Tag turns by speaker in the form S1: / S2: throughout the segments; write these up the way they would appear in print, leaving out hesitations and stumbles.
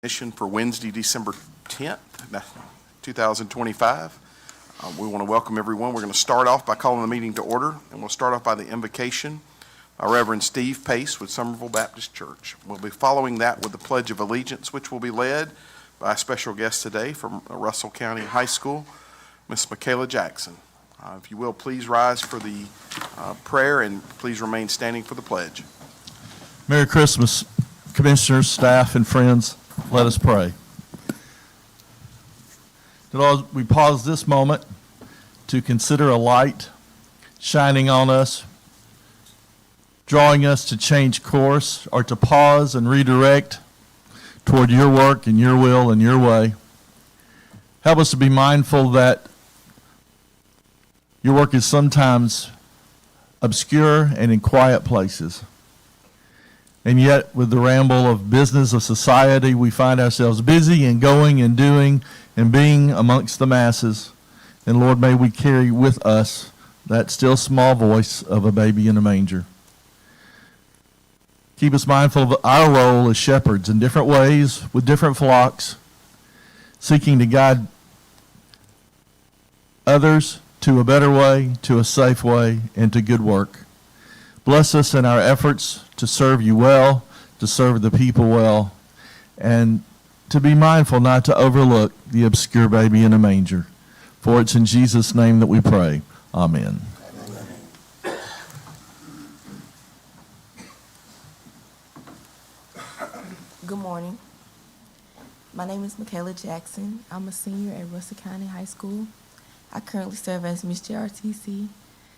S1: Mission for Wednesday, December 10th, 2025. We want to welcome everyone. We're going to start off by calling the meeting to order, and we'll start off by the invocation by Reverend Steve Pace with Somerville Baptist Church. We'll be following that with the Pledge of Allegiance, which will be led by a special guest today from Russell County High School, Miss Michaela Jackson. If you will, please rise for the prayer, and please remain standing for the pledge.
S2: Merry Christmas, commissioners, staff, and friends. Let us pray. Lord, we pause this moment to consider a light shining on us, drawing us to change course or to pause and redirect toward your work and your will and your way. Help us to be mindful that your work is sometimes obscure and in quiet places. And yet, with the ramble of business of society, we find ourselves busy and going and doing and being amongst the masses. And Lord, may we carry with us that still small voice of a baby in a manger. Keep us mindful of our role as shepherds in different ways, with different flocks, seeking to guide others to a better way, to a safe way, and to good work. Bless us in our efforts to serve you well, to serve the people well, and to be mindful not to overlook the obscure baby in a manger. For it's in Jesus' name that we pray. Amen.
S3: Good morning. My name is Michaela Jackson. I'm a senior at Russell County High School. I currently serve as Miss JRTC,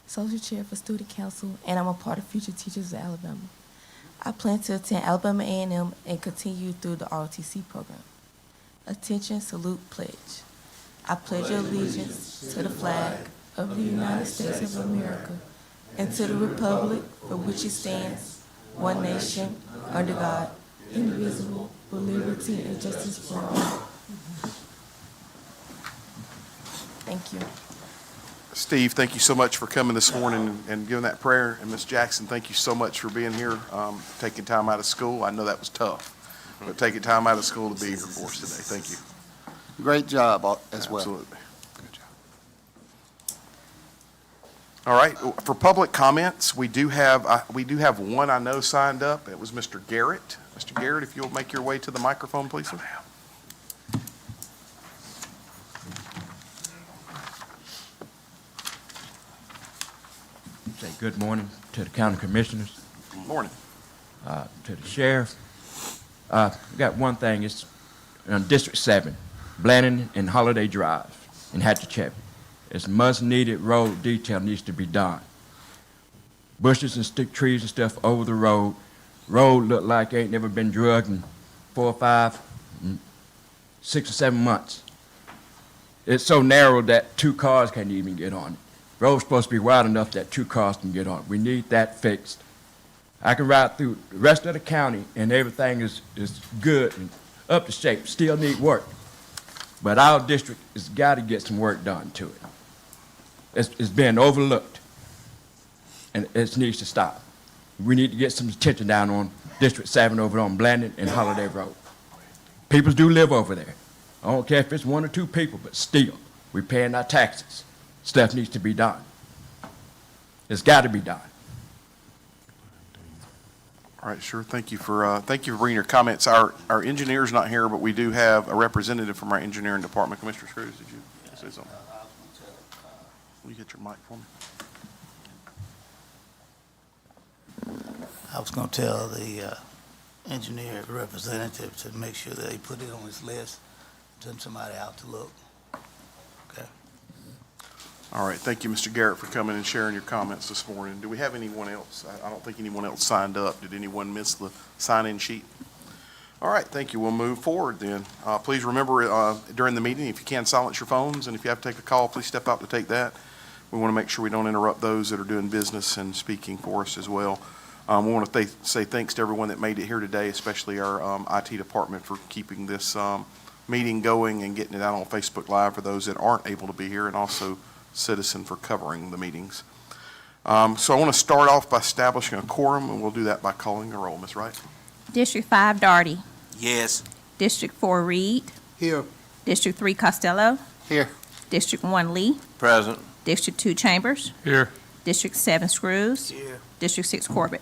S3: Social Chair for Student Council, and I'm a part of Future Teachers of Alabama. I plan to attend Alabama A&M and continue through the ROTC program. Attention, salute, pledge. I pledge allegiance to the flag of the United States of America and to the republic for which it stands, one nation, under God, indivisible, with liberty and justice for all. Thank you.
S1: Steve, thank you so much for coming this morning and giving that prayer. And Ms. Jackson, thank you so much for being here, taking time out of school. I know that was tough, but taking time out of school to be here for us today. Thank you.
S4: Great job as well.
S1: Absolutely. Good job. All right, for public comments, we do have one I know signed up. It was Mr. Garrett. Mr. Garrett, if you'll make your way to the microphone, please, sir.
S5: Say good morning to the county commissioners,
S1: Good morning.
S5: to the sheriff. We got one thing, it's on District 7, Blandon and Holiday Drive in Hatchetchevy. It's much needed road detail needs to be done. Bushes and stick trees and stuff over the road. Road look like ain't never been drugged in 4 or 5, 6 or 7 months. It's so narrow that 2 cars can't even get on it. Road's supposed to be wide enough that 2 cars can get on it. We need that fixed. I can ride through the rest of the county and everything is good and up to shape, still need work. But our district has got to get some work done to it. It's been overlooked and it needs to stop. We need to get some attention down on District 7 over on Blandon and Holiday Road. People do live over there. I don't care if it's 1 or 2 people, but still, we're paying our taxes. Stuff needs to be done. It's got to be done.
S1: All right, sure. Thank you for bringing your comments. Our engineer's not here, but we do have a representative from our engineering department. Commissioner Scruggs, did you say something? Will you get your mic for me?
S6: I was going to tell the engineer representative to make sure that he put it on his list, send somebody out to look. Okay.
S1: All right, thank you, Mr. Garrett, for coming and sharing your comments this morning. Do we have anyone else? I don't think anyone else signed up. Did anyone miss the sign-in sheet? All right, thank you. We'll move forward then. Please remember during the meeting, if you can, silence your phones, and if you have to take a call, please step out to take that. We want to make sure we don't interrupt those that are doing business and speaking for us as well. We want to say thanks to everyone that made it here today, especially our IT department for keeping this meeting going and getting it out on Facebook Live for those that aren't able to be here, and also Citizen for covering the meetings. So I want to start off by establishing a quorum, and we'll do that by calling the roll. Ms. Wright?
S7: District 5, Darty.
S4: Yes.
S7: District 4 Reed,
S4: Here.
S7: District 3 Costello,
S4: Here.
S7: District 1 Lee,
S8: Present.
S7: District 2 Chambers,
S8: Here.
S7: District 7 Screws,
S6: Here.
S7: District 6 Corbett.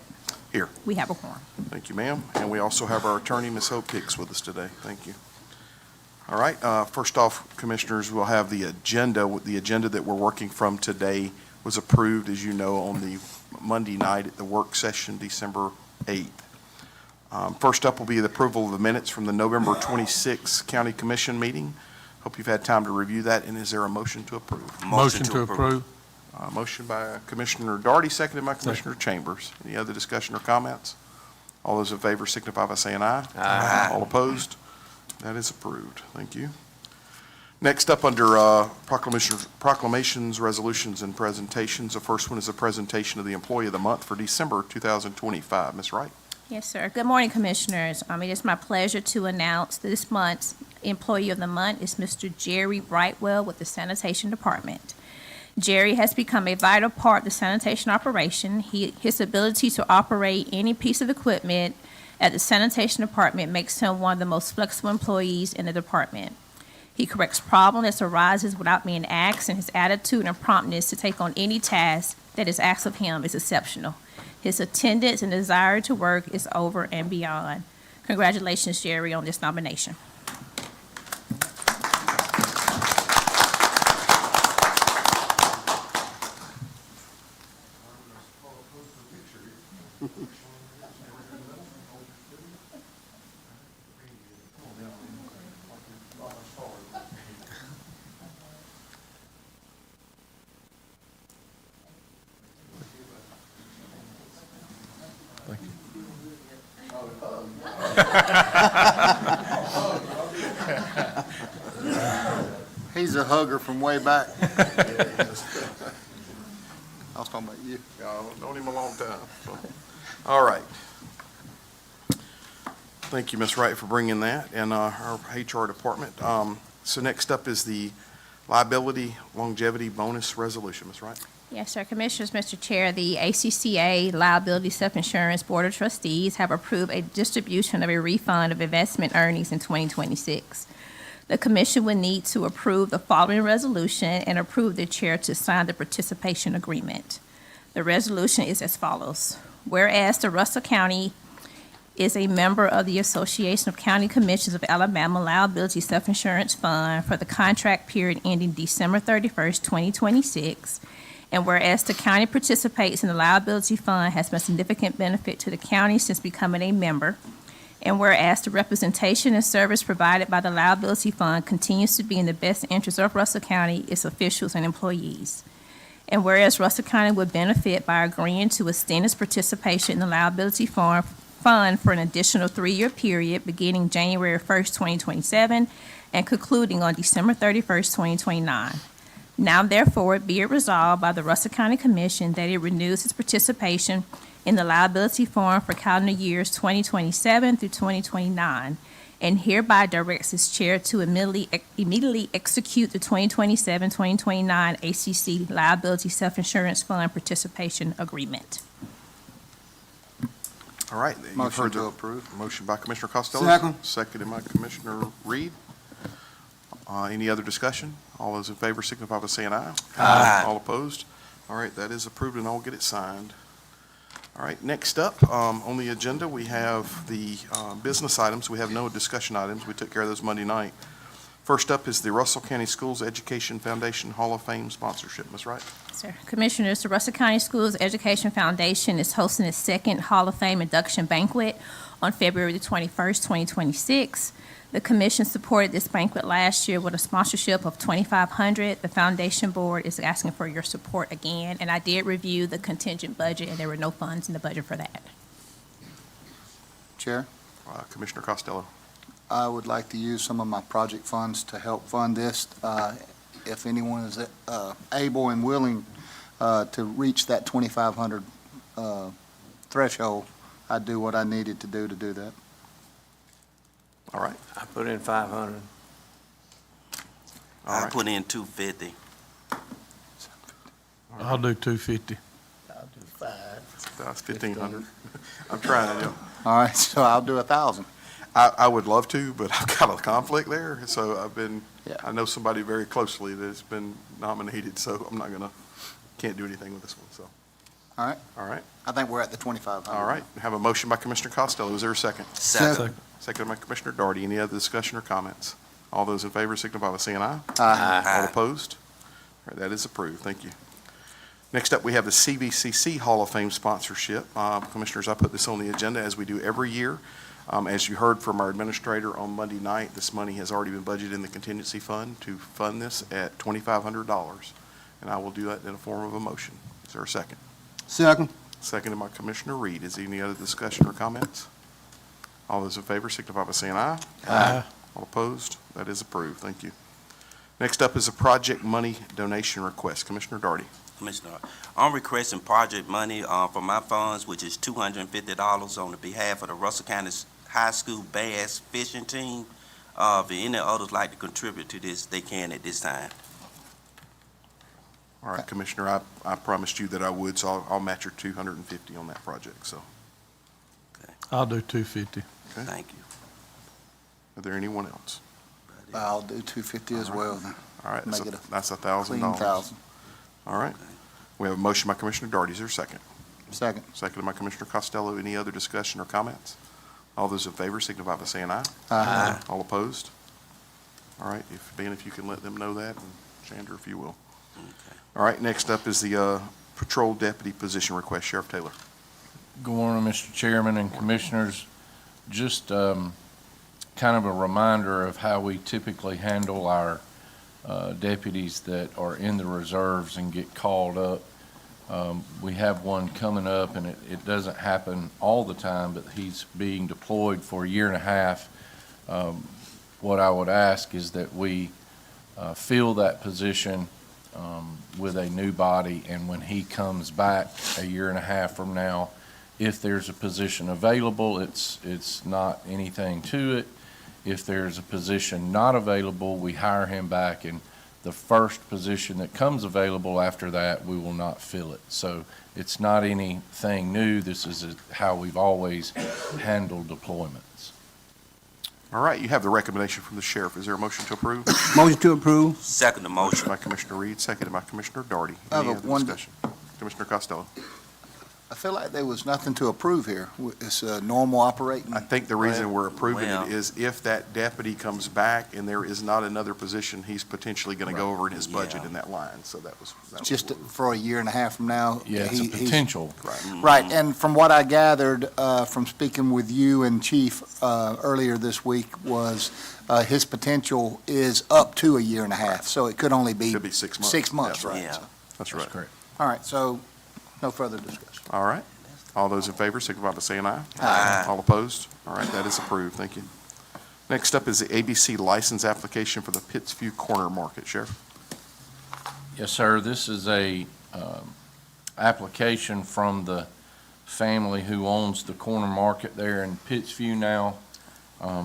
S1: Here.
S7: We have a quorum.
S1: Thank you, ma'am. And we also have our attorney, Ms. Hope Hicks, with us today. Thank you. All right, first off, Commissioners, we'll have the agenda. The agenda that we're working from today was approved, as you know, on the Monday night at the work session, December 8th. First up will be the approval of the minutes from the November 26th County Commission meeting. Hope you've had time to review that, and is there a motion to approve?
S8: Motion to approve.
S1: Motion by Commissioner Darty, seconded by Commissioner Chambers. Any other discussion or comments? All those in favor signify by saying aye.
S8: Aye.
S1: All opposed? That is approved. Thank you. Next up, under proclamations, resolutions, and presentations, the first one is a presentation of the Employee of the Month for December 2025. Ms. Wright?
S7: Yes, sir. Good morning, Commissioners. It is my pleasure to announce that this month's Employee of the Month is Mr. Jerry Brightwell with the Sanitation Department. Jerry has become a vital part of the sanitation operation. His ability to operate any piece of equipment at the sanitation department makes him one of the most flexible employees in the department. He corrects problems that arises without being asked, and his attitude and promptness to take on any task that is asked of him is exceptional. His attendance and desire to work is over and beyond. Congratulations, Jerry, on this nomination.
S4: He's a hugger from way back. I was talking about you.
S1: I've known him a long time. So. All right. Thank you, Ms. Wright, for bringing that, and our HR department. So next up is the liability longevity bonus resolution. Ms. Wright?
S7: Yes, sir. Commissioners, Mr. Chair, the ACCA Liability Self-Insurance Board of Trustees have approved a distribution of a refund of investment earnings in 2026. The commission would need to approve the following resolution and approve the chair to sign the participation agreement. The resolution is as follows. Whereas the Russell County is a member of the Association of County Commissioners of Alabama Liability Self-Insurance Fund for the contract period ending December 31st, 2026, and whereas the county participates in the liability fund has been a significant benefit to the county since becoming a member, and whereas the representation and service provided by the liability fund continues to be in the best interest of Russell County, its officials, and employees. And whereas Russell County would benefit by agreeing to extend its participation in the liability fund for an additional 3-year period beginning January 1st, 2027, and concluding on December 31st, 2029. Now therefore be it resolved by the Russell County Commission that it renews its participation in the liability fund for calendar years 2027 through 2029, and hereby directs its chair to immediately execute the 2027-2029 ACC Liability Self-Insurance Fund Participation Agreement.
S1: All right. You've
S4: Motion
S1: heard
S4: to
S1: the
S4: approve.
S1: motion by Commissioner Costello.
S4: Second.
S1: Seconded by Commissioner Reed. Any other discussion? All those in favor signify by saying aye.
S8: Aye.
S1: All opposed? All right, that is approved, and I'll get it signed. All right, next up, on the agenda, we have the business items. We have no discussion items. We took care of those Monday night. First up is the Russell County Schools Education Foundation Hall of Fame sponsorship. Ms. Wright?
S7: Sir. Commissioners, the Russell County Schools Education Foundation is hosting its second Hall of Fame induction banquet on February the 21st, 2026. The commission supported this banquet last year with a sponsorship of $2,500. The foundation board is asking for your support again, and I did review the contingent budget, and there were no funds in the budget for that.
S4: Chair,
S1: Commissioner Costello.
S4: I would like to use some of my project funds to help fund this. If anyone is able and willing to reach that 2,500 threshold, I'd do what I needed to do that.
S1: All right.
S8: I put in 500.
S1: All
S9: I
S1: right.
S9: put in 250.
S8: I'll do 250.
S6: I'll do 5.
S1: That's 1,500. I'm trying to do.
S4: All right, so I'll do 1,000.
S1: I would love to, but I've got a conflict there, so
S4: Yeah.
S1: I know somebody very closely that's been nominated, so I'm not can't do anything with this one, so.
S4: All right,
S1: All right,
S4: I think we're at the 2,500.
S1: all right. Have a motion by Commissioner Costello. Is there a second?
S8: Second.
S1: Second by Commissioner Darty. Any other discussion or comments? All those in favor signify by saying aye.
S4: Aye.
S1: All opposed? All right, that is approved. Thank you. Next up, we have the CVCC Hall of Fame sponsorship. Commissioners, I put this on the agenda as we do every year. As you heard from our administrator on Monday night, this money has already been budgeted in the contingency fund to fund this at $2,500. And I will do that in the form of a motion. Is there a second?
S4: Second.
S1: Seconded by Commissioner Reed. Is there any other discussion or comments? All those in favor signify by saying aye.
S8: Aye.
S1: All opposed? That is approved. Thank you. Next up is a project money donation request. Commissioner Darty.
S9: Commissioner, I'm requesting project money from my funds, which is $250 on the behalf of the Russell County High School bass fishing team. If any others like to contribute to this, they can at this time.
S1: All right, Commissioner, I promised you that I would, so I'll match your 250 on that project, so.
S8: I'll do 250.
S1: Okay.
S9: Thank you.
S1: Are there anyone else?
S4: I'll do 250 as well then.
S1: All right,
S4: Make it
S1: that's
S4: Clean
S1: $1,000.
S4: 1,000.
S1: All right. We have a motion by Commissioner Darty. Is there a second?
S4: Second.
S1: Seconded by Commissioner Costello. Any other discussion or comments? All those in favor signify by saying aye.
S4: Aye.
S1: All opposed? All right, if you can let them know that, and Chandra, if you will. All right, next up is the patrol deputy position request. Sheriff Taylor.
S10: Good morning, Mr. Chairman and Commissioners. Just kind of a reminder of how we typically handle our deputies that are in the reserves and get called up. We have one coming up, and it doesn't happen all the time, but he's being deployed for a year and a half. What I would ask is that we fill that position with a new body, and when he comes back a year and a half from now, if there's a position available, it's not anything to it. If there's a position not available, we hire him back, and the first position that comes available after that, we will not fill it. So it's not anything new. This is how we've always handled deployments.
S1: All right, you have the recommendation from the sheriff. Is there a motion to approve?
S6: Motion to approve.
S9: Second the
S1: Motion
S9: motion.
S1: by Commissioner Reed, seconded by Commissioner Darty.
S4: I have
S1: Any
S4: a
S1: other
S4: one-
S1: discussion? Commissioner Costello.
S4: I feel like there was nothing to approve here. It's a normal operating.
S1: I think the reason we're approving
S9: Well-
S1: it is if that deputy comes back and there is not another position, he's potentially going to go over in his budget
S9: Yeah.
S1: in that line. So that was
S4: Just for a year and a half from now.
S10: Yeah, it's a
S4: he's-
S10: potential.
S4: Right, and from what I gathered from speaking with you and Chief earlier this week was his potential is up to a year and a half, so it could only be.
S1: Could be 6 months.
S4: 6 months,
S1: That's right.
S4: right.
S9: Yeah.
S4: So-
S1: That's
S10: That's
S1: right.
S10: correct.
S4: All right, so no further discussion.
S1: All right. All those in favor signify by saying aye.
S9: Aye.
S1: All opposed? All right, that is approved. Thank you. Next up is the ABC license application for the Pittsview Corner Market. Sheriff?
S10: Yes, sir. This is a application from the family who owns the corner market there in Pittsview now.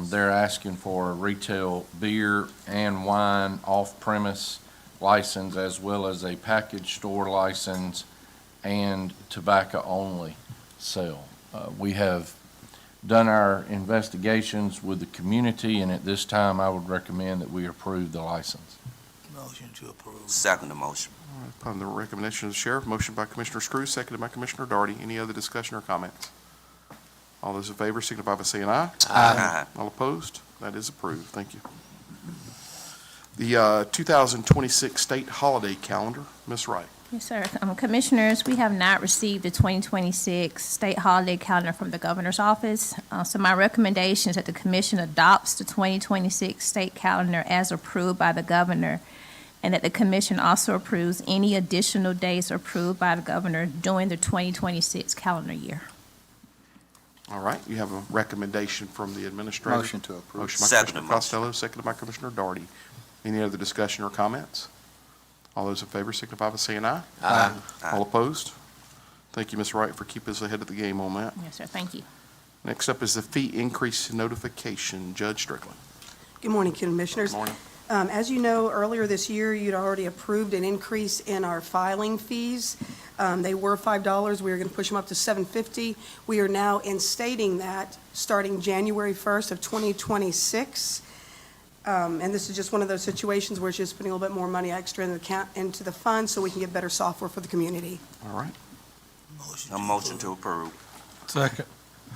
S10: They're asking for a retail beer and wine off-premise license, as well as a package store license and tobacco-only sale. We have done our investigations with the community, and at this time, I would recommend that we approve the license.
S6: Motion to approve.
S9: Second the motion.
S1: Upon the recommendation of the sheriff, motion by Commissioner Screws, seconded by Commissioner Darty. Any other discussion or comments? All those in favor signify by saying aye.
S9: Aye.
S1: All opposed? That is approved. Thank you. The 2026 state holiday calendar. Ms. Wright.
S7: Yes, sir. Commissioners, we have not received the 2026 state holiday calendar from the governor's office. So my recommendation is that the commission adopts the 2026 state calendar as approved by the governor, and that the commission also approves any additional days approved by the governor during the 2026 calendar year.
S1: All right, you have a recommendation from the administrator.
S4: Motion to approve.
S1: Motion by
S9: Second
S1: Commissioner
S9: motion.
S1: Costello, seconded by Commissioner Darty. Any other discussion or comments? All those in favor signify by saying aye.
S9: Aye.
S1: All opposed? Thank you, Ms. Wright, for keeping us ahead of the game on that.
S7: Yes, sir. Thank you.
S1: Next up is the fee increase notification. Judge Strickland.
S11: Good morning, Commissioners.
S1: Morning.
S11: As you know, earlier this year, you'd already approved an increase in our filing fees. They were $5. We were going to push them up to $7.50. We are now instating that starting January 1st of 2026. And this is just one of those situations where it's just putting a little bit more money extra into the fund so we can get better software for the community.
S1: All right.
S9: A motion to approve.
S8: Second.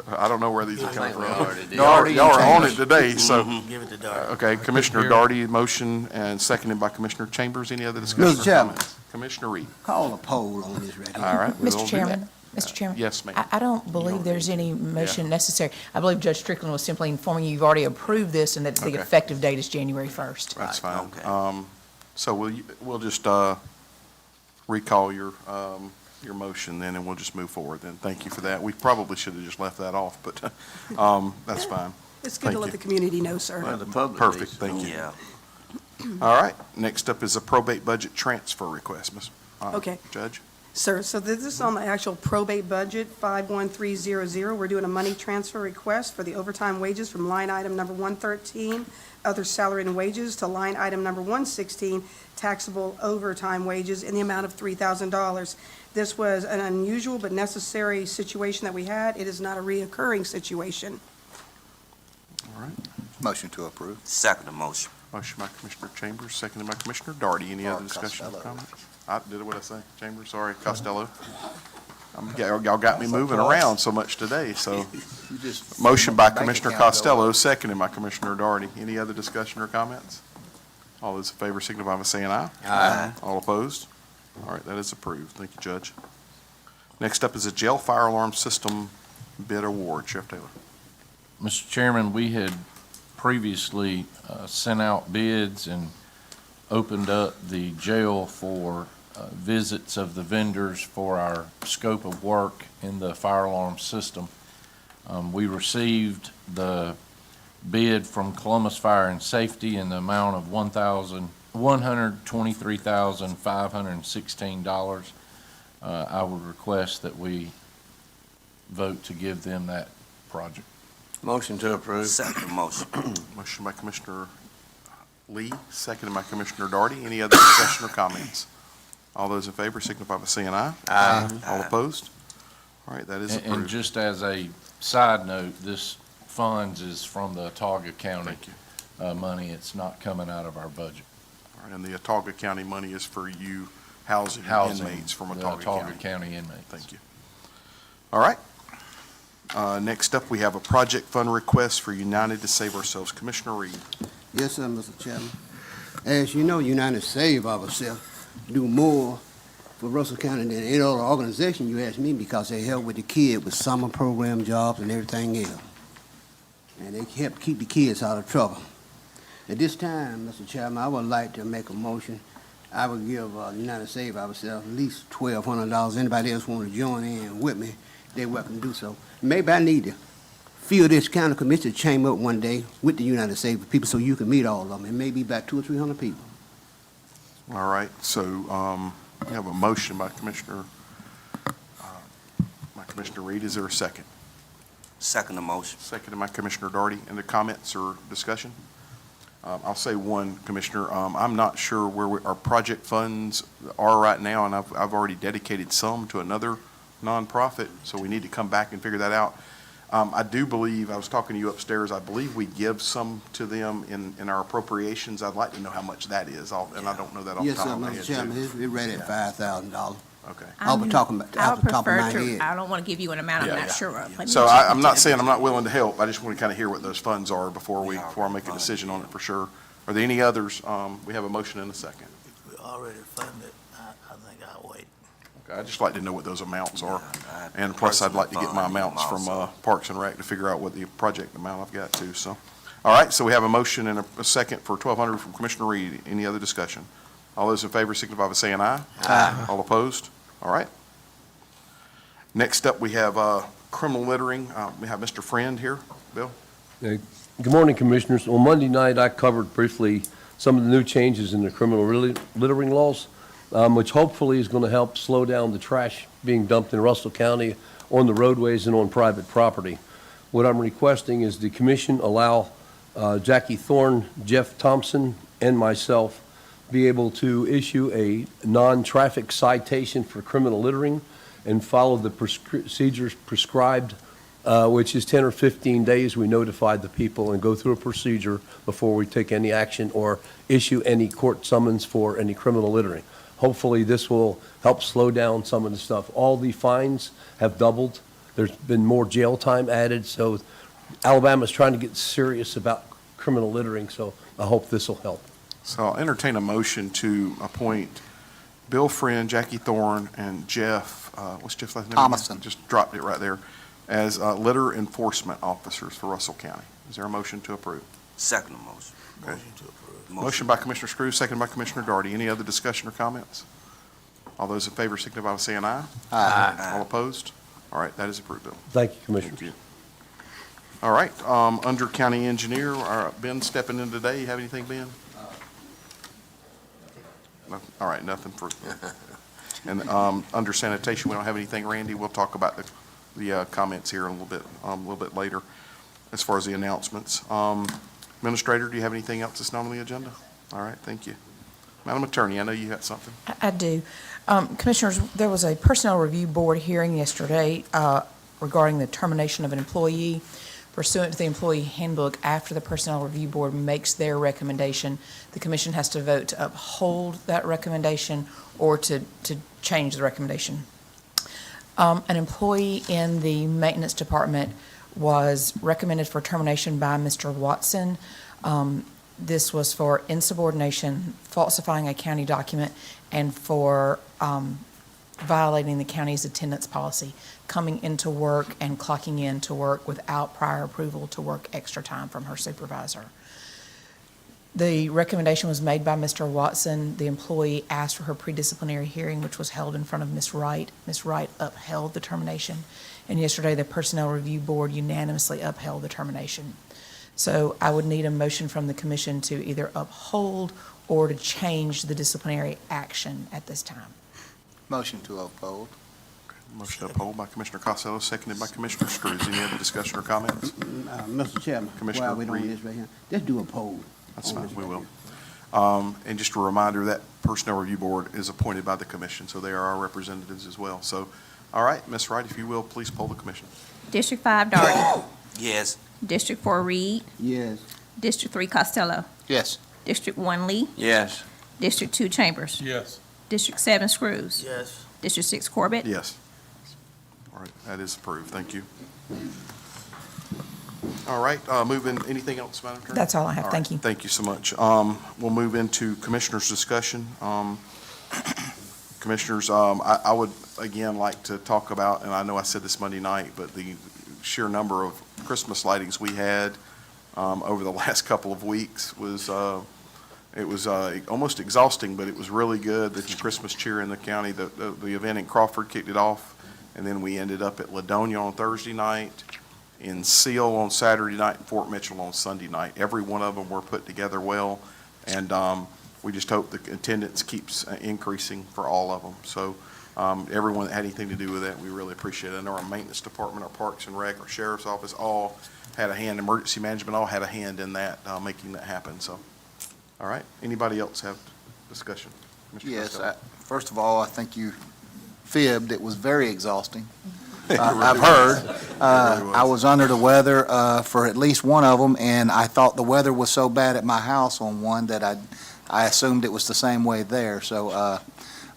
S1: I don't know where these are coming from.
S6: already
S1: Y'all are on it today, so.
S6: Give it to Darrell.
S1: Okay, Commissioner Darty, motion, and seconded by Commissioner Chambers. Any other discussion or
S4: Chairman.
S1: comments? Commissioner Reed.
S4: Call a poll on this right here.
S1: All right. we'll do
S12: Mr.
S1: that.
S12: Chairman, Mr. Chairman?
S1: Yes, ma'am.
S12: I don't believe there's any motion necessary. I believe Judge Strickland was simply informing you you've already approved this and that the
S1: Okay.
S12: effective date is January 1st.
S1: That's fine.
S9: Okay.
S1: So we'll just recall your motion then, and we'll just move forward then. Thank you for that. We probably should have just left that off, but that's fine.
S11: It's good to
S1: Thank
S11: let
S1: you.
S11: the community know, sir.
S1: Perfect, thank you.
S9: Yeah.
S1: All right, next up is a probate budget transfer request, Ms.
S11: Okay.
S1: Judge?
S11: Sir, so this is on the actual probate budget, 51300. We're doing a money transfer request for the overtime wages from line item number 113, other salary and wages, to line item number 116, taxable overtime wages, in the amount of $3,000. This was an unusual but necessary situation that we had. It is not a reoccurring situation.
S1: All right,
S4: Motion to approve.
S9: Second motion.
S1: motion by Commissioner Chambers, seconded by Commissioner Darty. Any other
S4: Or
S1: discussion or
S4: Costello.
S1: comments? What did I say? Chambers, sorry, Costello. Y'all got me moving around so much today, so.
S4: You just-
S1: Motion by
S4: Bank
S1: Commissioner
S4: account go
S1: Costello,
S4: up.
S1: seconded by Commissioner Darty. Any other discussion or comments? All those in favor signify by saying aye.
S9: Aye.
S1: All opposed? All right, that is approved. Thank you, Judge. Next up is a jail fire alarm system bid award. Sheriff Taylor.
S10: Mr. Chairman, we had previously sent out bids and opened up the jail for visits of the vendors for our scope of work in the fire alarm system. We received the bid from Columbus Fire and Safety in the amount of $123,516. I would request that we vote to give them that project.
S6: Motion to approve.
S9: Second motion.
S1: Motion by Commissioner Lee, seconded by Commissioner Darty. Any other discussion or comments? All those in favor signify by saying aye.
S6: Aye.
S1: All opposed? All right, that is
S10: And
S1: approved.
S10: just as a side note, this funds is from the Autauga County
S1: Thank you.
S10: money. It's not coming out of our budget.
S1: All right, and the Autauga County money is for you housing
S10: Housing
S1: inmates from
S10: the
S1: Autauga County.
S10: County inmates.
S1: Thank you. All right. Next up, we have a project fund request for United to Save Ourselves. Commissioner Reed.
S13: Yes, sir, Mr. Chairman. As you know, United Save Ourselves do more for Russell County than any other organization, you ask me, because they help with the kids with summer program jobs and everything else. And they help keep the kids out of trouble. At this time, Mr. Chairman, I would like to make a motion. I would give United Save Ourselves at least $1,200. Anybody else want to join in with me, they're welcome to do so. Maybe I need to fill this county commission chamber up one day with the United Save people so you can meet all of them. It may be about 200 or 300 people.
S1: All right, so we have a motion by Commissioner Reed. Is there a second?
S9: Second motion.
S1: Seconded by Commissioner Darty. Any comments or discussion? I'll say one, Commissioner. I'm not sure where our project funds are right now, and I've already dedicated some to another nonprofit, so we need to come back and figure that out. I do believe, I was talking to you upstairs, I believe we give some to them in our appropriations. I'd like to know how much that is, and I don't know that off the
S13: Yes,
S1: top
S13: sir,
S1: of my
S13: Mr.
S1: head.
S13: Chairman,
S1: too.
S13: it's ready at $5,000.
S1: Okay.
S13: I'll be talking about
S7: I
S13: off
S7: would
S13: the top of
S7: prefer
S13: my
S7: to,
S13: head.
S7: I don't want to give you an amount I'm
S1: Yeah,
S7: not
S1: yeah.
S7: sure of. Let me
S1: So
S7: check
S1: I'm
S7: into
S1: not
S7: it.
S1: saying I'm not willing to help. I just want to kind of hear what those funds are before I make a decision on it for sure. Are there any others? We have a motion and a second.
S6: If we already funded, I think I'll wait.
S1: Okay, I'd just like to know what those amounts are.
S9: Yeah,
S1: And plus, I'd like to get my
S9: personally fund
S1: amounts from
S9: also.
S1: Parks and Rec to figure out what the project amount I've got to, so. All right, so we have a motion and a second for $1,200 from Commissioner Reed. Any other discussion? All those in favor signify by saying aye. Aye. All opposed? All right. Next up, we have criminal littering. We have Mr. Friend here. Bill?
S14: Good morning, Commissioners. On Monday night, I covered briefly some of the new changes in the criminal littering laws, which hopefully is going to help slow down the trash being dumped in Russell County on the roadways and on private property. What I'm requesting is the commission allow Jackie Thorne, Jeff Thompson, and myself be able to issue a non-traffic citation for criminal littering and follow the procedures prescribed, which is 10 or 15 days. We notify the people and go through a procedure before we take any action or issue any court summons for any criminal littering. Hopefully, this will help slow down some of the stuff. All the fines have doubled. There's been more jail time added, so Alabama's trying to get serious about criminal littering, so I hope this will help.
S1: So I'll entertain a motion to appoint Bill Friend, Jackie Thorne, and Jeff, what's Jeff's last name? again?
S4: Thomason.
S1: Just dropped it right there, as litter enforcement officers for Russell County. Is there a motion to approve?
S9: Second motion.
S1: Okay.
S6: Motion to approve.
S1: Motion by Commissioner Screws, second by Commissioner Darty. Any other discussion or comments? All those in favor signify by saying aye.
S4: Aye.
S1: All opposed? All right, that is approved, Bill.
S14: Thank you, Commissioner.
S1: Thank you. All right, under County Engineer, Ben stepping in today. You have anything, Ben? No? All right, nothing for, and under Sanitation, we don't have anything, Randy. We'll talk about the comments here a little bit later as far as the announcements. Administrator, do you have anything else that's not on the agenda? All right, thank you. Madam Attorney, I know you had something.
S12: I do. Commissioners, there was a Personnel Review Board hearing yesterday regarding the termination of an employee. Pursuant to the Employee Handbook, after the Personnel Review Board makes their recommendation, the Commission has to vote to uphold that recommendation or to change the recommendation. An employee in the Maintenance Department was recommended for termination by Mr. Watson. This was for insubordination, falsifying a county document, and for violating the county's attendance policy, coming into work and clocking in to work without prior approval to work extra time from her supervisor. The recommendation was made by Mr. Watson. The employee asked for her pre-disciplinary hearing, which was held in front of Ms. Wright. Ms. Wright upheld the termination, and yesterday the Personnel Review Board unanimously upheld the termination. So I would need a motion from the Commission to either uphold or to change the disciplinary action at this time.
S4: Motion to uphold.
S1: Motion to uphold by Commissioner Costello, seconded by Commissioner Screws. Any other discussion or comments?
S13: Mr. Chairman,
S1: Commissioner
S13: while we're doing
S1: Reed.
S13: this right here, just do a poll.
S1: That's
S13: on
S1: fine,
S13: this
S1: we
S13: right
S1: will.
S13: here.
S1: And just a reminder, that Personnel Review Board is appointed by the Commission, so they are our representatives as well. So, all right, Ms. Wright, if you will, please poll the Commission.
S7: District 5, Darty.
S9: Yes.
S7: District 4, Reed.
S13: Yes.
S7: District 3, Costello.
S4: Yes.
S7: District 1, Lee.
S9: Yes.
S7: District 2, Chambers.
S8: Yes.
S7: District 7, Screws.
S6: Yes.
S7: District 6, Corbett.
S1: Yes. All right, that is approved. Thank you. All right, moving, anything else, Madam Attorney?
S12: That's all I have.
S1: All
S12: Thank
S1: right,
S12: you.
S1: Thank you so much. We'll move into Commissioners' discussion. Commissioners, I would again like to talk about, and I know I said this Monday night, but the sheer number of Christmas lightings we had over the last couple of weeks was, it was almost exhausting, but it was really good. The Christmas cheer in the county, the event in Crawford kicked it off, and then we ended up at Ladonia on Thursday night, in Seal on Saturday night, and Fort Mitchell on Sunday night. Every one of them were put together well, and we just hope the attendance keeps increasing for all of them. So everyone that had anything to do with that, we really appreciate it. I know our maintenance department, our parks and rec, our sheriff's office, all had a hand, emergency management, all had a hand in that, making that happen. So, all right, anybody else have discussion? Mr.
S4: Yes,
S1: Costello?
S4: first of all, I think you fibbed. It was very exhausting. I've heard. I was under the weather for at least one of them, and I thought the weather was so bad at my house on one that I assumed it was the same way there. So,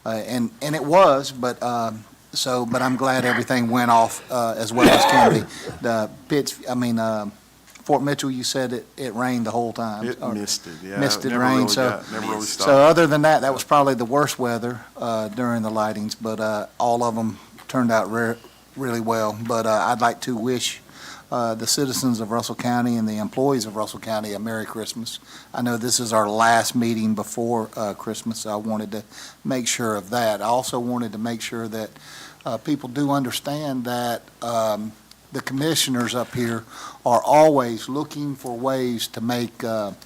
S4: and it was, but I'm glad everything went off as well as can be. Fort Mitchell, you said it rained the whole time.
S1: It misted, yeah.
S4: Misted
S1: Never
S4: rain,
S1: really
S4: so
S1: never really stopped.
S4: so other than that, that was probably the worst weather during the lightings, but all of them turned out really well. But I'd like to wish the citizens of Russell County and the employees of Russell County a Merry Christmas. I know this is our last meeting before Christmas, so I wanted to make sure of that. I also wanted to make sure that people do understand that the commissioners up here are always looking for ways to make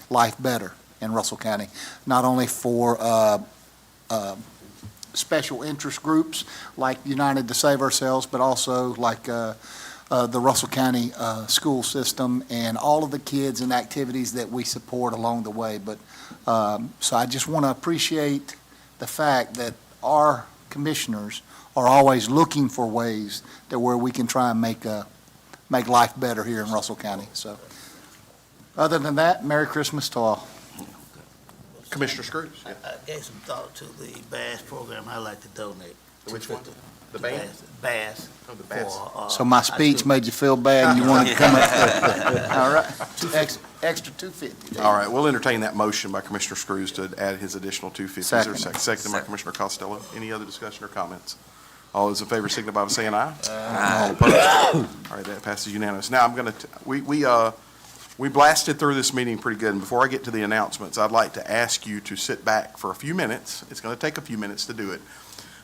S4: life better in Russell County, not only for special interest groups like United to Save Ourselves, but also like the Russell County school system and all of the kids and activities that we support along the way. But so I just want to appreciate the fact that our commissioners are always looking for ways that where we can try and make life better here in Russell County. So other than that, Merry Christmas to all.
S1: Commissioner Scrooge?
S6: I gave some thought to the BASS program. I'd like to donate.
S1: Which one?
S6: $250.
S1: The band?
S6: BASS.
S1: Oh, the BASS.
S4: So my speech made you feel bad and you want to come up? All right, extra $250.
S1: All right, we'll entertain that motion by Commissioner Scrooge to add his additional $250. Is there a second? Seconded by Commissioner Costello. Any other discussion or comments? All those in favor signify by saying aye. All opposed? All right, that passes unanimous. Now, I'm going to, we blasted through this meeting pretty good, and before I get to the announcements, I'd like to ask you to sit back for a few minutes. It's going to take a few minutes to do it,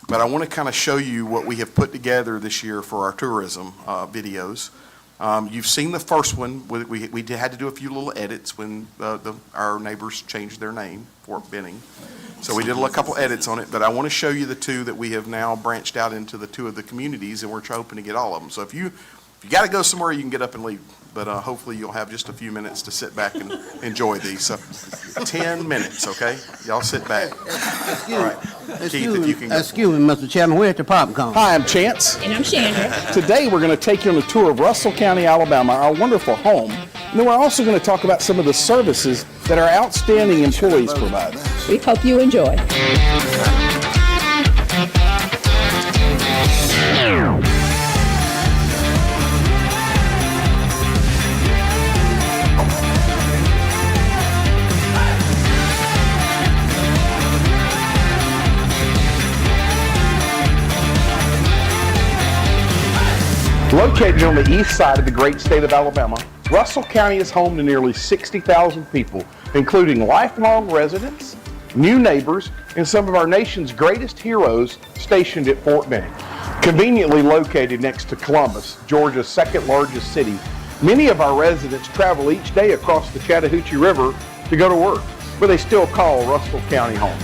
S1: but I want to kind of show you what we have put together this year for our tourism videos. You've seen the first one. We had to do a few little edits when our neighbors changed their name, Fort Benning. So we did a couple edits on it, but I want to show you the two that we have now branched out into the two of the communities, and we're hoping to get all of them. So if you got to go somewhere, you can get up and leave. But hopefully you'll have just a few minutes to sit back and enjoy these. So 10 minutes, okay? Y'all sit back. All right. Keith, if you can go.
S13: Excuse me, Mr. Chairman, where's the popcorn?
S15: Hi, I'm Chance.
S7: And I'm Chandra.
S15: Today we're going to take you on a tour of Russell County, Alabama, our wonderful home. And then we're also going to talk about some of the services that our outstanding employees provide.
S7: We hope you enjoy.
S15: Located on the east side of the great state of Alabama, Russell County is home to nearly 60,000 people, including lifelong residents, new neighbors, and some of our nation's greatest heroes stationed at Fort Benning. Conveniently located next to Columbus, Georgia's second largest city, many of our residents travel each day across the Chattahoochee River to go to work, but they still call Russell County home.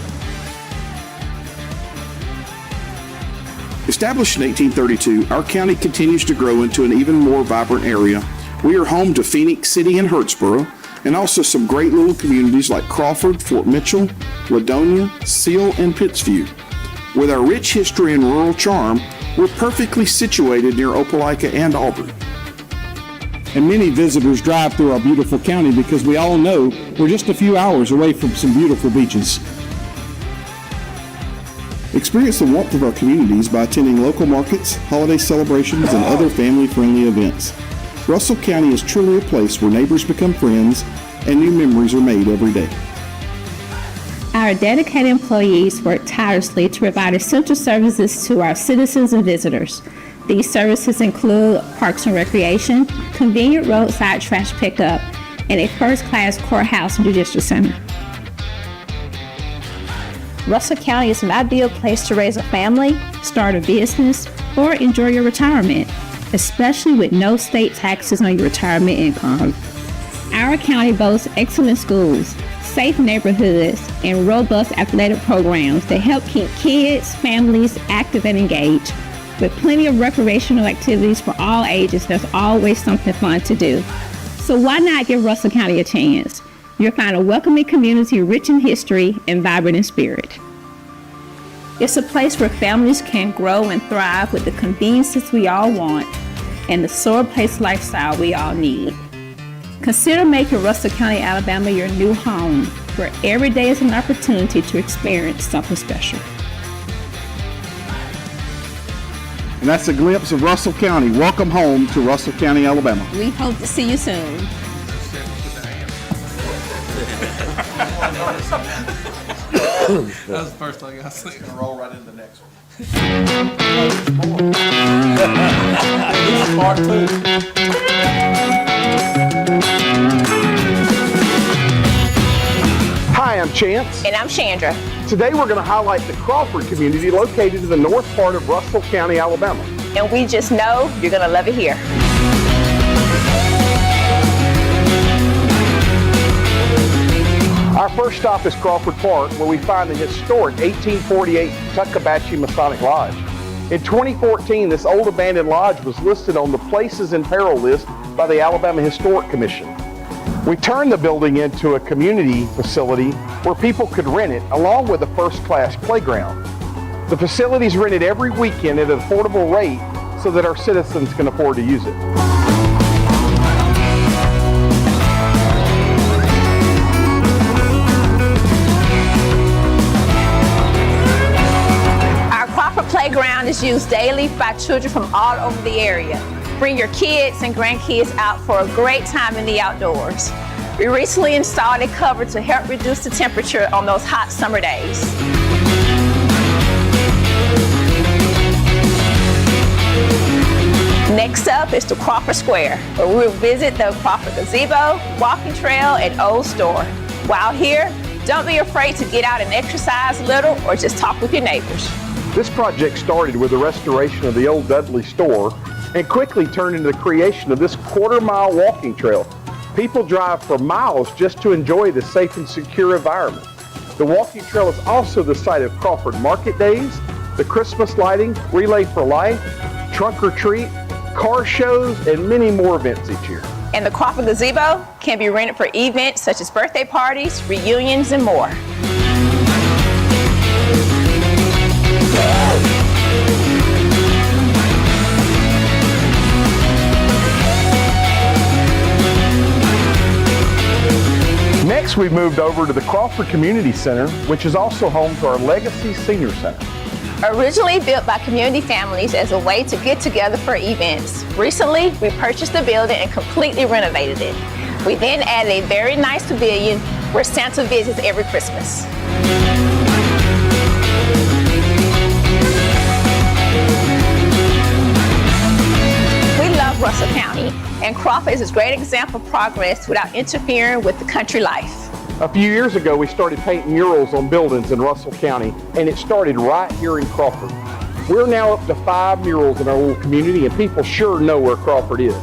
S16: Established in 1832, our county continues to grow into an even more vibrant area. We are home to Phoenix City and Hurtsboro, and also some great little communities like Crawford, Fort Mitchell, Ladonia, Seal, and Pittsview. With our rich history and rural charm, we're perfectly situated near Opelika and Auburn. And many visitors drive through our beautiful county because we all know we're just a few hours away from some beautiful beaches. Experience the warmth of our communities by attending local markets, holiday celebrations, and other family-friendly events. Russell County is truly a place where neighbors become friends and new memories are made every day.
S7: Our dedicated employees work tirelessly to provide essential services to our citizens and visitors. These services include Parks and Recreation, convenient roadside trash pickup, and a first-class courthouse and judicial center. Russell County is an ideal place to raise a family, start a business, or enjoy your retirement, especially with no state taxes on your retirement income. Our county boasts excellent schools, safe neighborhoods, and robust athletic programs that help keep kids, families active and engaged. With plenty of recreational activities for all ages, there's always something fun to do. So why not give Russell County a chance? You'll find a welcoming community rich in history and vibrant in spirit. It's a place where families can grow and thrive with the conveniences we all want and the slower-paced lifestyle we all need. Consider making Russell County, Alabama your new home, where every day is an opportunity to experience something special.
S16: And that's a glimpse of Russell County. Welcome home to Russell County, Alabama.
S7: We hope to see you soon.
S8: That was the first thing I seen.
S1: Gonna roll right into the next one.
S8: This is part 2.
S15: Hi, I'm Chance.
S7: And I'm Chandra.
S15: Today we're going to highlight the Crawford community located in the north part of Russell County, Alabama.
S7: And we just know you're going to love it here.
S15: Our first stop is Crawford Park, where we find the historic 1848 Tuckabatchee Masonic Lodge. In 2014, this old abandoned lodge was listed on the Places in Peril list by the Alabama Historic Commission. We turned the building into a community facility where people could rent it, along with a first-class playground. The facility is rented every weekend at an affordable rate so that our citizens can afford to use it.
S7: Playground is used daily by children from all over the area. Bring your kids and grandkids out for a great time in the outdoors. We recently installed a cover to help reduce the temperature on those hot summer days. Next up is the Crawford Square, where we will visit the Crawford Gazebo, walking trail, and old store. While here, don't be afraid to get out and exercise a little or just talk with your neighbors.
S15: This project started with the restoration of the old Dudley store and quickly turned into the creation of this quarter-mile walking trail. People drive for miles just to enjoy this safe and secure environment. The walking trail is also the site of Crawford Market Days, the Christmas lighting, Relay for Life, Trunk or Treat, car shows, and many more events each year.
S7: And the Crawford Gazebo can be rented for events such as birthday parties, reunions, and more.
S15: Next, we've moved over to the Crawford Community Center, which is also home to our Legacy Senior Center.
S7: Originally built by community families as a way to get together for events, recently we purchased the building and completely renovated it. We then added a very nice pavilion where Santa visits every Christmas. We love Russell County, and Crawford is a great example of progress without interfering with the country life.
S15: A few years ago, we started painting murals on buildings in Russell County, and it started right here in Crawford. We're now up to 5 murals in our little community, and people sure know where Crawford is.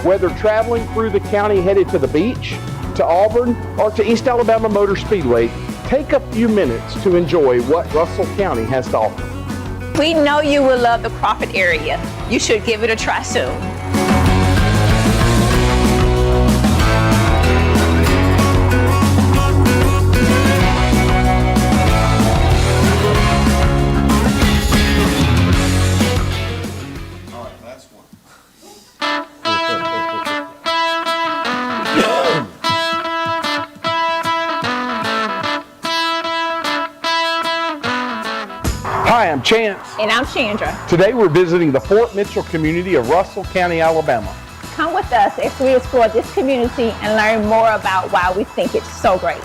S15: Whether traveling through the county headed to the beach, to Auburn, or to East Alabama Motor Speedway, take a few minutes to enjoy what Russell County has to offer.
S7: We know you will love the Crawford area. You should give it a try soon.
S15: Hi, I'm Chance.
S7: And I'm Chandra.
S15: Today we're visiting the Fort Mitchell community of Russell County, Alabama.
S7: Come with us as we explore this community and learn more about why we think it's so great.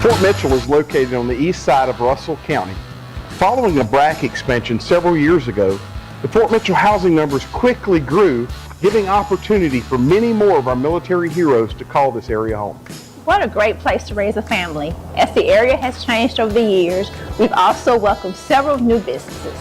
S15: Fort Mitchell is located on the east side of Russell County. Following a BRAC expansion several years ago, the Fort Mitchell housing numbers quickly grew, giving opportunity for many more of our military heroes to call this area home.
S7: What a great place to raise a family. As the area has changed over the years, we've also welcomed several new businesses.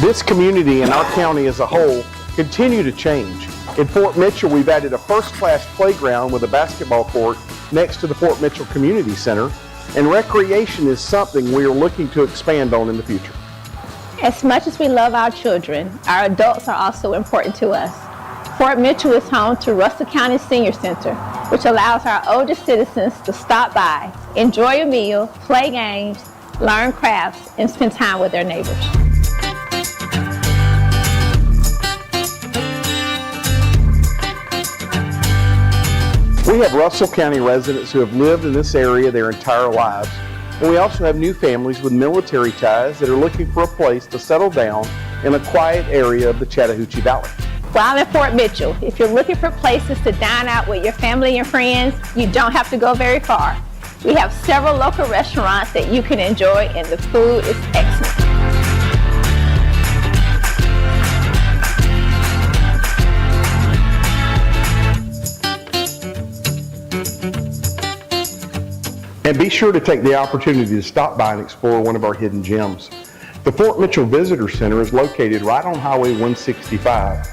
S15: This community and our county as a whole continue to change. In Fort Mitchell, we've added a first-class playground with a basketball court next to the Fort Mitchell Community Center, and recreation is something we are looking to expand on in the future.
S7: As much as we love our children, our adults are also important to us. Fort Mitchell is home to Russell County Senior Center, which allows our older citizens to stop by, enjoy a meal, play games, learn crafts, and spend time with their neighbors.
S15: We have Russell County residents who have lived in this area their entire lives, and we also have new families with military ties that are looking for a place to settle down in a quiet area of the Chattahoochee Valley.
S7: While in Fort Mitchell, if you're looking for places to dine out with your family and friends, you don't have to go very far. We have several local restaurants that you can enjoy, and the food is excellent.
S15: And be sure to take the opportunity to stop by and explore one of our hidden gems. The Fort Mitchell Visitor Center is located right on Highway 165.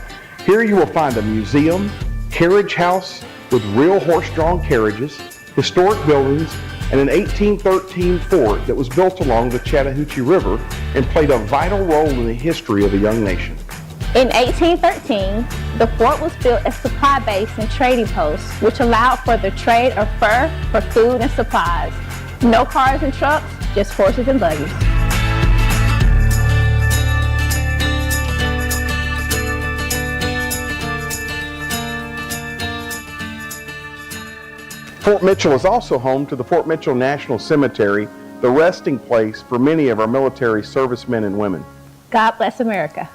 S15: Here you will find a museum, carriage house with real horse-drawn carriages, historic buildings, and an 1813 fort that was built along the Chattahoochee River and played a vital role in the history of a young nation.
S7: In 1813, the fort was built as supply base and trading post, which allowed for the trade of fur for food and supplies. No cars and trucks, just horses and buggies.
S15: Fort Mitchell is also home to the Fort Mitchell National Cemetery, the resting place for many of our military servicemen and women.
S7: God bless America.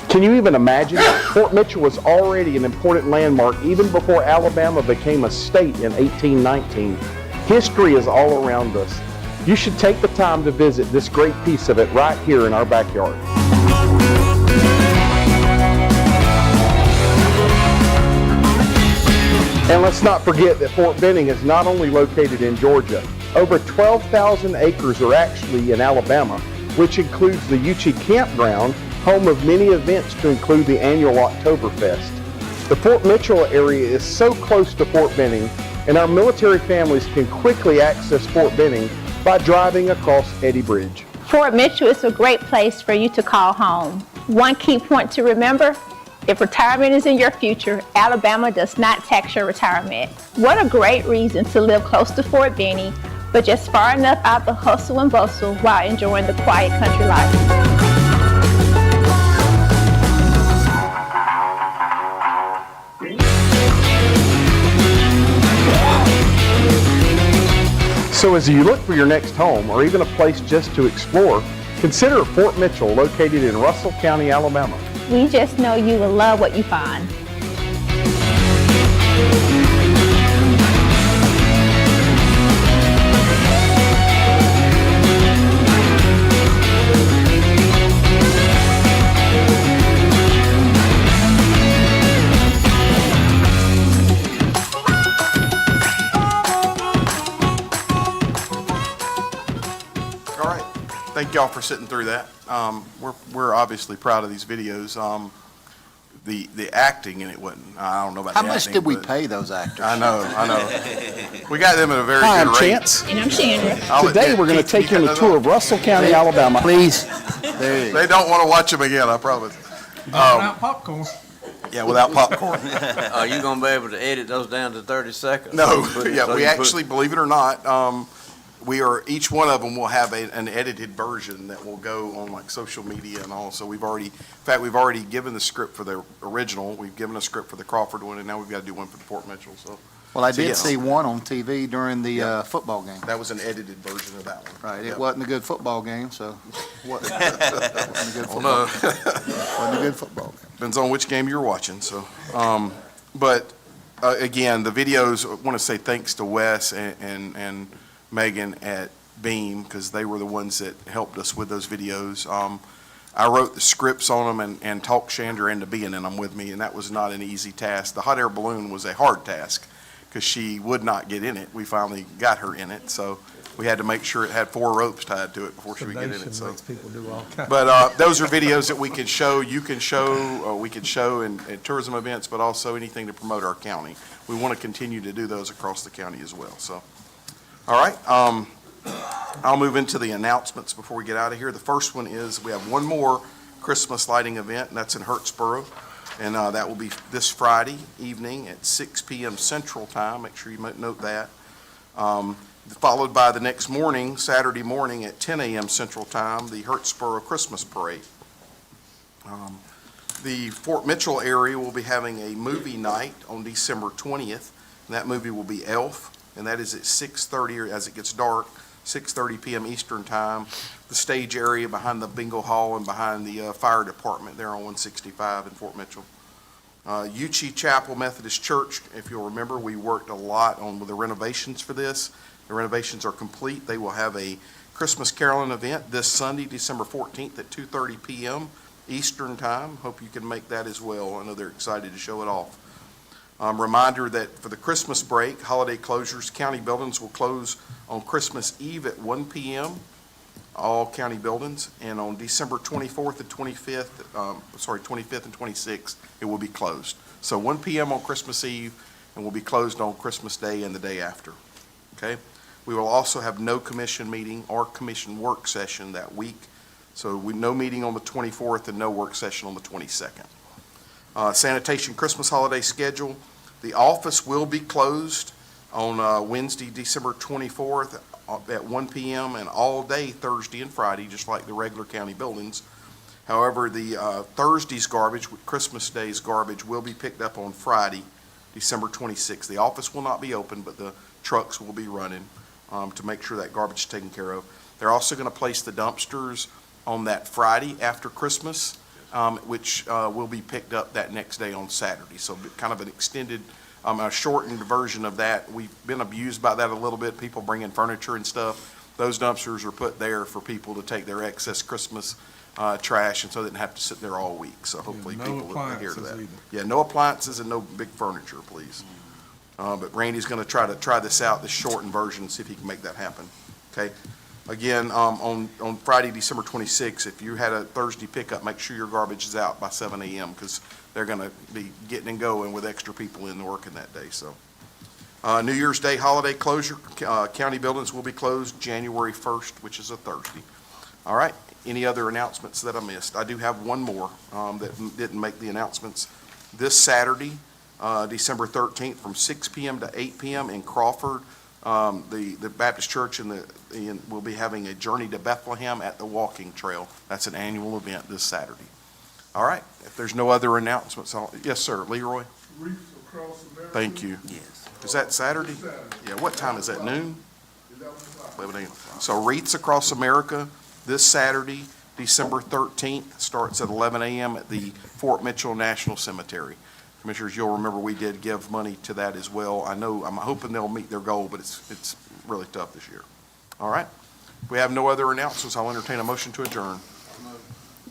S15: Can you even imagine? Fort Mitchell was already an important landmark even before Alabama became a state in 1819. History is all around us. You should take the time to visit this great piece of it right here in our backyard. And let's not forget that Fort Benning is not only located in Georgia. Over 12,000 acres are actually in Alabama, which includes the Uchee Campground, home of many events to include the annual Oktoberfest. The Fort Mitchell area is so close to Fort Benning, and our military families can quickly access Fort Benning by driving across Eddy Bridge.
S7: Fort Mitchell is a great place for you to call home. One key point to remember, if retirement is in your future, Alabama does not tax your retirement. What a great reason to live close to Fort Benning, but just far enough out the hustle and bustle while enjoying the quiet country life.
S15: So as you look for your next home or even a place just to explore, consider Fort Mitchell, located in Russell County, Alabama.
S7: We just know you will love what you find.
S1: Thank y'all for sitting through that. We're obviously proud of these videos. The acting in it wasn't, I don't know about the
S4: How
S1: acting.
S4: much did we
S1: but
S4: pay those actors?
S1: I know. We got them at a very
S15: Hi,
S1: good
S15: I'm
S1: rate.
S15: Chance.
S7: And I'm Chandra.
S15: Today we're going to take you on a tour of Russell County, Alabama.
S4: Please. There you go.
S1: They don't want to watch them again, I promise.
S8: Without popcorn.
S1: Yeah, without popcorn.
S17: Are you gonna be able to edit those down to 30 seconds?
S1: No,
S17: So you
S1: yeah,
S17: put-
S1: we actually, believe it or not, each one of them will have an edited version that will go on like social media and all. So we've already given the script for the original, we've given a script for the Crawford one, and now we've got to do one for the Fort Mitchell, so.
S4: Well, I
S1: So,
S4: did
S1: yes.
S4: see one on TV during the football game.
S1: That was an edited version of that one.
S4: Right,
S1: Yep.
S4: it wasn't a good football game, so. Wasn't a good
S1: Well,
S4: football.
S1: no.
S4: Wasn't a good football game.
S1: Depends on which game you're watching, so. Again, the videos, I want to say thanks to Wes and Megan at Beam, because they were the ones that helped us with those videos. I wrote the scripts on them and talked Chandra into being in them with me, and that was not an easy task. The hot air balloon was a hard task, because she would not get in it. We finally got her in it, so we had to make sure it had 4 ropes tied to it before she would get in it, so.
S8: Makes people do all kinds.
S1: But those are videos that we can show, you can show, we can show in tourism events, but also anything to promote our county. We want to continue to do those across the county as well, so. All right, I'll move into the announcements before we get out of here. The first one is we have one more Christmas lighting event, and that's in Hurtsboro. And that will be this Friday evening at 6 p.m. Central Time. Make sure you note that. Followed by the next morning, Saturday morning at 10 a.m. Central Time, the Hurtsboro Christmas Parade. The Fort Mitchell area will be having a movie night on December 20th. And that movie will be Elf, and that is at 6:30, or as it gets dark, 6:30 p.m. Eastern Time. The stage area behind the bingo hall and behind the fire department there on 165 in Fort Mitchell. Uchee Chapel Methodist Church, if you'll remember, we worked a lot on the renovations for this. The renovations are complete. They will have a Christmas caroling event this Sunday, December 14th at 2:30 p.m. Eastern Time. Hope you can make that as well. I know they're excited to show it off. Reminder that for the Christmas break, holiday closures, county buildings will close on Christmas Eve at 1 p.m., all county buildings, and on December 24th and 25th, 25th and 26th, it will be closed. So 1 p.m. on Christmas Eve, and will be closed on Christmas Day and the day after, okay? We will also have no commission meeting or commission work session that week, so no meeting on the 24th and no work session on the 22nd. Sanitation Christmas holiday schedule. The office will be closed on Wednesday, December 24th at 1 p.m. and all day Thursday and Friday, just like the regular county buildings. However, the Thursday's garbage, Christmas Day's garbage, will be picked up on Friday, December 26th. The office will not be open, but the trucks will be running to make sure that garbage is taken care of. They're also going to place the dumpsters on that Friday after Christmas, which will be picked up that next day on Saturday. So kind of an extended, a shortened version of that. We've been abused by that a little bit, people bringing furniture and stuff. Those dumpsters are put there for people to take their excess Christmas trash, and so they didn't have to sit there all week. So hopefully
S8: no
S1: people will adhere to
S8: appliances
S1: that.
S8: either.
S1: Yeah, no appliances and no big furniture, please. But Randy's going to try this out, this shortened version, see if he can make that happen. Okay? Again, on Friday, December 26th, if you had a Thursday pickup, make sure your garbage is out by 7 a.m. because they're going to be getting and going with extra people in working that day. So, New Year's Day holiday closure, county buildings will be closed January 1st, which is a Thursday. All right. Any other announcements that I missed? I do have one more that didn't make the announcements. This Saturday, December 13th, from 6 p.m. to 8 p.m. in Crawford, the Baptist Church will be having a Journey to Bethlehem at the walking trail. That's an annual event this Saturday. All right. If there's no other announcements, yes, sir. Leroy?
S18: Reefs Across America.
S1: Thank you.
S9: Yes.
S1: Is that Saturday? Yeah. What time is that? Noon? 11 a.m. So Wreaths Across America this Saturday, December 13th, starts at 11 a.m. at the Fort Mitchell National Cemetery. Commissioners, you'll remember we did give money to that as well. I'm hoping they'll meet their goal, but it's really tough this year. All right. If we have no other announcements, I'll entertain a motion to adjourn.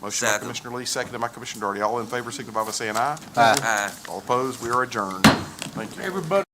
S1: Motion by
S9: Second.
S1: Commissioner Lee, seconded by Commissioner Darty. All in favor, signify by saying aye.
S9: Aye.
S1: All opposed, we are adjourned. Thank you.
S8: Everybody.